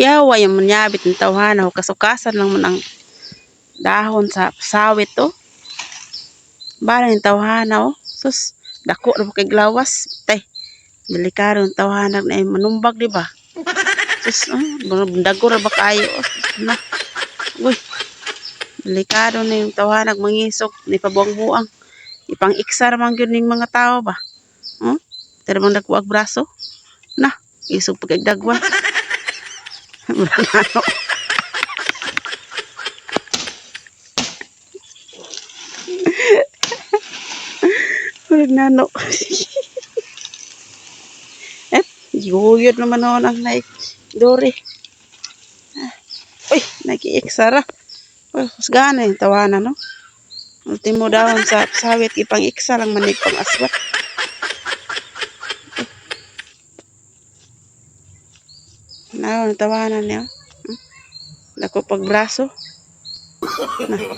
Yawa yung manyabit ng tawhana o kasukasan lang man ang dahon sa sawit to. Bala yung tawhana o. Sus, dako na kay glawas. Tay, delikado yung tawhana na manumbag, di ba? Sus, dago na ba kayo? Na, uy, delikado na yung tawhana mangisok, ni pabuang-buang. Ipang-iksa naman yun ng mga tao ba? Pero bang nagkuag braso? Na, isog pagkagdagwan. Ano? Walang nano. Yuyod naman ako ng naik. Dori. Uy, nag-iiksara. Uy, husgana yung tawanan, no? Ultimo dahon sa sawit, ipang-iksa lang manig pang aswat. Ano, tawanan niya. Dako pag braso. No.